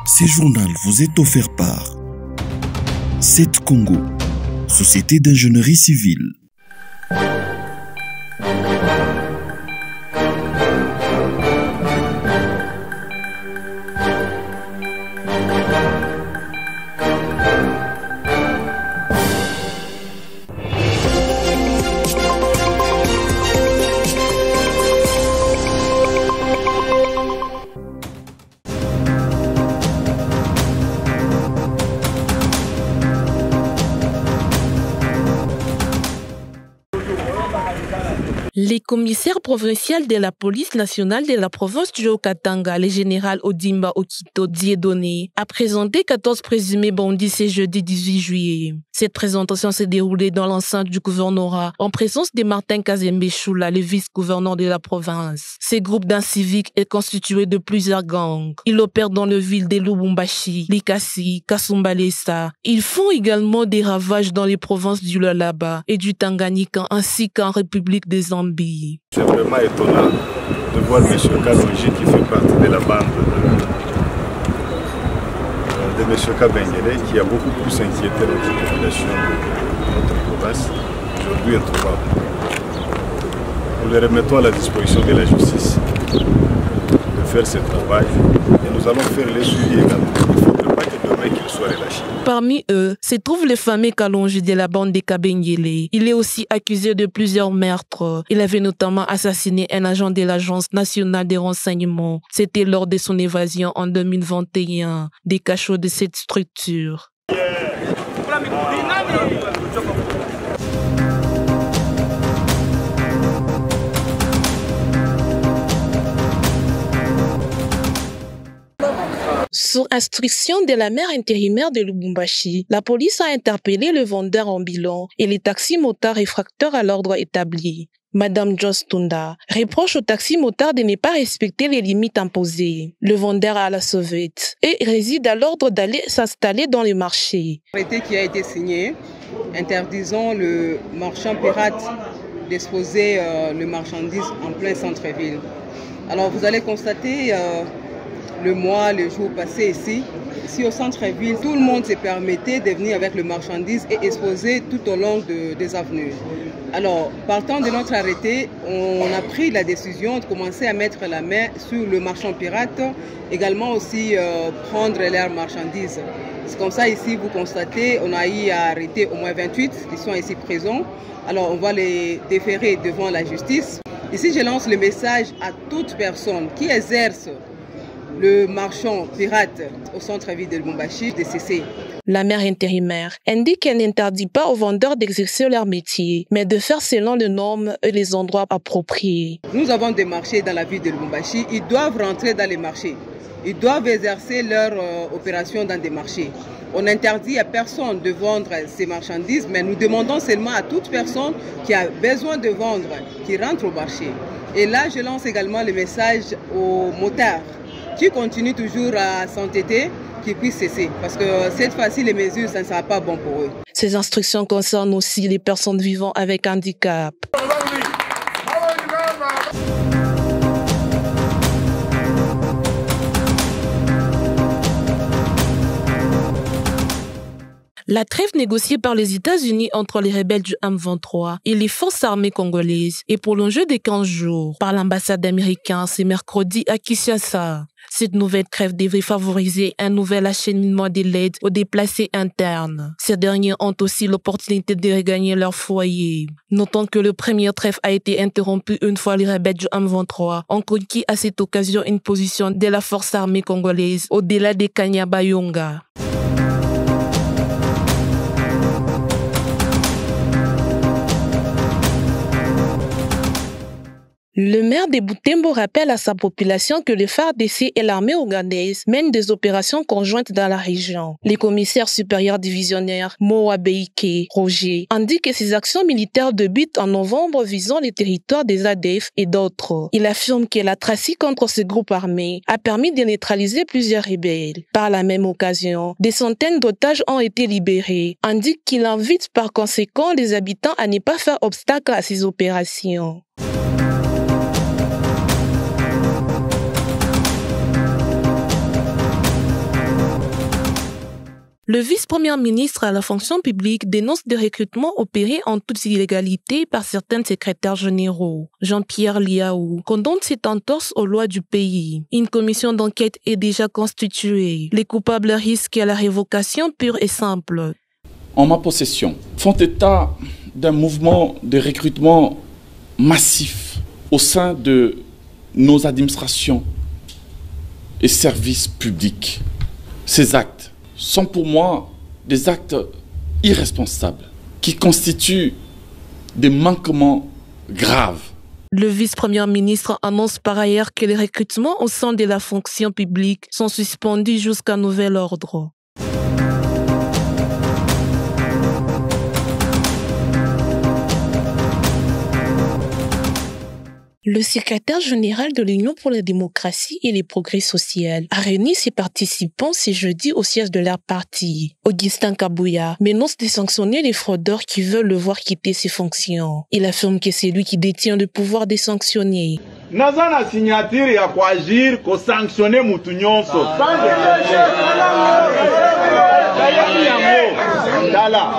Ce journal vous est offert par CET Congo, Société d'ingénierie civile. Les commissaires provinciaux de la police nationale de la province du Haut-Katanga, le général Odimba Okito Dieudonné, a présenté 14 présumés bandits ce jeudi 18 juillet. Cette présentation s'est déroulée dans l'enceinte du gouvernorat en présence de Martin Kazembe Choula, le vice-gouverneur de la province. Ce groupe d'inciviques est constitué de plusieurs gangs. Ils opèrent dans les villes de Lubumbashi, Likasi, Kasumbalesa. Ils font également des ravages dans les provinces du Lualaba et du Tanganyika ainsi qu'en République des Zambie. C'est vraiment étonnant de voir M. Kalonji qui fait partie de la bande de M. Kabengele qui a beaucoup plus inquiété notre population de notre province, aujourd'hui introuvable. Nous les remettons à la disposition de la justice de faire ce travail et nous allons faire les suivis également. Il ne faudrait pas que demain qu'il soit relâché. Parmi eux se trouve le fameux Kalonji de la bande des Kabengele. Il est aussi accusé de plusieurs meurtres. Il avait notamment assassiné un agent de l'Agence nationale des renseignements. C'était lors de son évasion en 2021 des cachots de cette structure. Sous instruction de la maire intérimaire de Lubumbashi, la police a interpellé le vendeur ambulant et les taxis-motards réfractaires à l'ordre établi. Madame Joss Tunda reproche au taxi-motard de ne pas respecter les limites imposées. Le vendeur a la sauvette et réside à l'ordre d'aller s'installer dans les marchés. L'arrêté qui a été signé interdisant le marchand pirate d'exposer le marchandise en plein centre-ville. Alors vous allez constater le jour passé ici au centre-ville, tout le monde se permettait de venir avec le marchandise et exposer tout au long des avenues. Alors, partant de notre arrêté, on a pris la décision de commencer à mettre la main sur le marchand pirate, également aussi prendre leurs marchandises. C'est comme ça ici, vous constatez, on a eu à arrêter au moins 28 qui sont ici présents. Alors, on va les déférer devant la justice. Ici, je lance le message à toute personne qui exerce le marchand pirate au centre-ville de Lubumbashi de cesser. La maire intérimaire indique qu'elle n'interdit pas aux vendeurs d'exercer leur métier, mais de faire selon les normes et les endroits appropriés. Nous avons des marchés dans la ville de Lubumbashi, ils doivent rentrer dans les marchés. Ils doivent exercer leur opération dans des marchés. On interdit à personne de vendre ces marchandises, mais nous demandons seulement à toute personne qui a besoin de vendre, qui rentre au marché. Et là, je lance également le message aux motards qui continuent toujours à s'entêter, qui puissent cesser. Parce que cette fois-ci, les mesures, ça ne sera pas bon pour eux. Ces instructions concernent aussi les personnes vivant avec handicap. La trêve négociée par les États-Unis entre les rebelles du M23 et les forces armées congolaises est prolongée de 15 jours par l'ambassade américaine ce mercredi à Kinshasa. Cette nouvelle trêve devrait favoriser un nouvel acheminement de l'aide aux déplacés internes. Ces derniers ont aussi l'opportunité de regagner leur foyer. Notons que le premier trêve a été interrompu une fois les rebelles du M23 ont conquis à cette occasion une position de la force armée congolaise au-delà de Kanyabayonga. Le maire de Butembo rappelle à sa population que le FARDC et l'armée ougandaise mènent des opérations conjointes dans la région. Le commissaire supérieur divisionnaire Moa Beike Roger indique que ces actions militaires débutent en novembre visant les territoires des ADF et d'autres. Il affirme que la tracie contre ce groupe armé a permis de neutraliser plusieurs rebelles. Par la même occasion, des centaines d'otages ont été libérés. Indique qu'il invite par conséquent les habitants à ne pas faire obstacle à ces opérations. Le vice-premier ministre à la fonction publique dénonce des recrutements opérés en toute illégalité par certains secrétaires généraux. Jean-Pierre Liaou condamne cette entorse aux lois du pays. Une commission d'enquête est déjà constituée. Les coupables risquent la révocation pure et simple. En ma possession, font état d'un mouvement de recrutement massif au sein de nos administrations et services publics. Ces actes sont pour moi des actes irresponsables qui constituent des manquements graves. Le vice-premier ministre annonce par ailleurs que les recrutements au sein de la fonction publique sont suspendus jusqu'à nouvel ordre. Le secrétaire général de l'Union pour la démocratie et les progrès social a réuni ses participants ce jeudi au siège de leur parti. Augustin Kabouya menace de sanctionner les fraudeurs qui veulent le voir quitter ses fonctions. Il affirme que c'est lui qui détient le pouvoir de sanctionner. Naza na signature ya kuagir ko sanctionner mutu nyonso. Dala,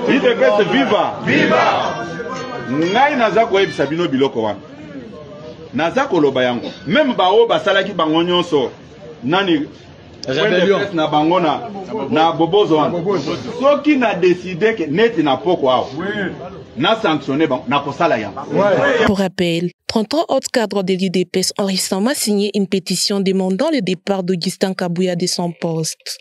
IDPS viva. Viva. Ngai naza ko ebisa bino biloko wana. Naza koloba yango. Même bao basalaki bango nyonso. Nani rébellion na bango na bobozo wana. Soki na décider que neti na poko awo. Na sanctionner na kosala yango. Pour rappel, 33 autres cadres de l'IDPS ont récemment signé une pétition demandant le départ d'Augustin Kabouya de son poste.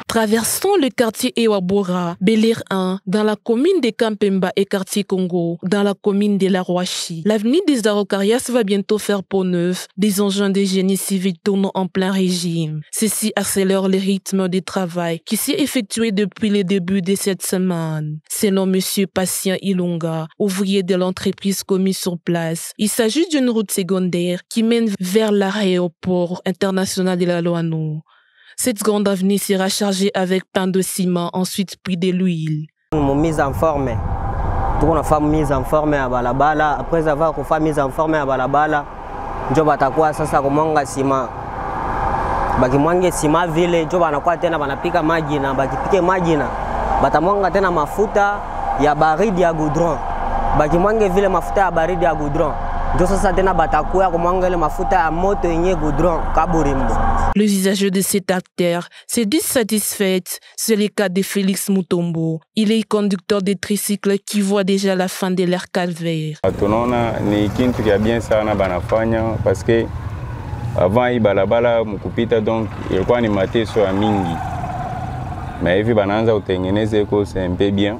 Traversons le quartier Ewabora, Bel-Air 1, dans la commune de Kampemba et quartier Congo, dans la commune de la Rouachi. L'avenue des Araucarias va bientôt faire peau neuve. Des engins de génie civil tournent en plein régime. Ceci accélère le rythme du travail qui s'est effectué depuis le début de cette semaine. Selon M. Patient Ilunga, ouvrier de l'entreprise commis sur place, il s'agit d'une route secondaire qui mène vers l'aéroport international de la Loano. Cette grande avenue sera chargée avec pain de ciment, ensuite puis de l'huile. Mise en forme. Tout on a fait mise en forme à balabala. Après avoir fait mise en forme à balabala, je vais t'accorder ça ça comme un ciment. Bakimwange ciment vile, je vais n'avoir tena banapika magina, bakipike magina. Batamwanga tena mafuta ya baridi ya goudron. Bakimwange vile mafuta ya baridi ya goudron. Les usagers de cette artère se disent satisfaits. C'est le cas de Félix Mutombo. Il est conducteur de tricycle qui voit déjà la fin de leur calvaire. Tunaona ni kitu kia bien sana banafanya parce que avant hii balabala mkupita donc ilikuwa ni mateso ya mingi. Mais hivi banaanza utengeneze iko c'est un peu bien.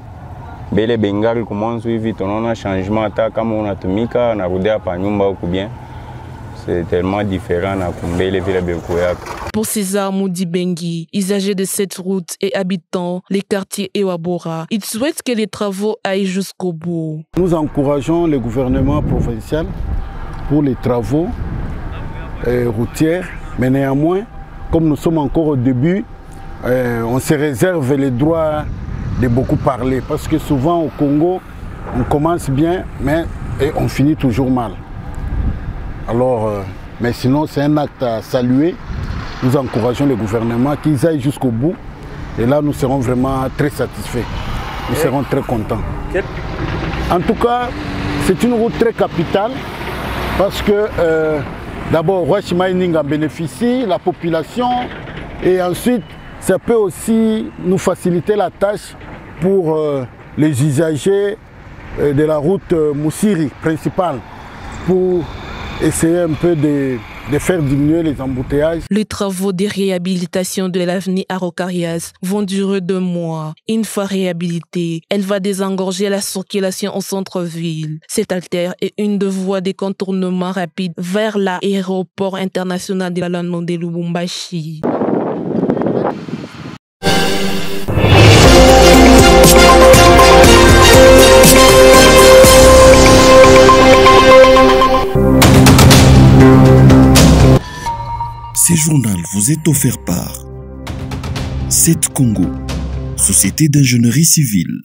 Bele bengali kumonzo hivi tunaona changement hata kama unatumika na rudia pa nyumba huko bien. C'est tellement différent na kumbele vile bekoyaka. Pour César Moudi Bengi, usager de cette route et habitant les quartiers Ewabora, il souhaite que les travaux aillent jusqu'au bout. Nous encourageons le gouvernement provincial pour les travaux routiers, mais néanmoins, comme nous sommes encore au début, on se réserve les droits de beaucoup parler, parce que souvent au Congo, on commence bien, mais on finit toujours mal. Alors, mais sinon, c'est un acte à saluer. Nous encourageons le gouvernement qu'ils aillent jusqu'au bout. Et là, nous serons vraiment très satisfaits. Nous serons très contents. En tout cas, c'est une route très capitale, parce que d'abord, Rouachi Mining en bénéficie, la population, et ensuite, ça peut aussi nous faciliter la tâche pour les usagers de la route Moussiri principale, pour essayer un peu de faire diminuer les embouteillages. Les travaux de réhabilitation de l'avenue Araucarias vont durer 2 mois. Une fois réhabilitée, elle va désengorger la circulation au centre-ville. Cette artère est une des voies de contournement rapide vers l'aéroport international de la Loano de Lubumbashi. Ce journal vous est offert par 7 Congo, Société d'ingénierie civile.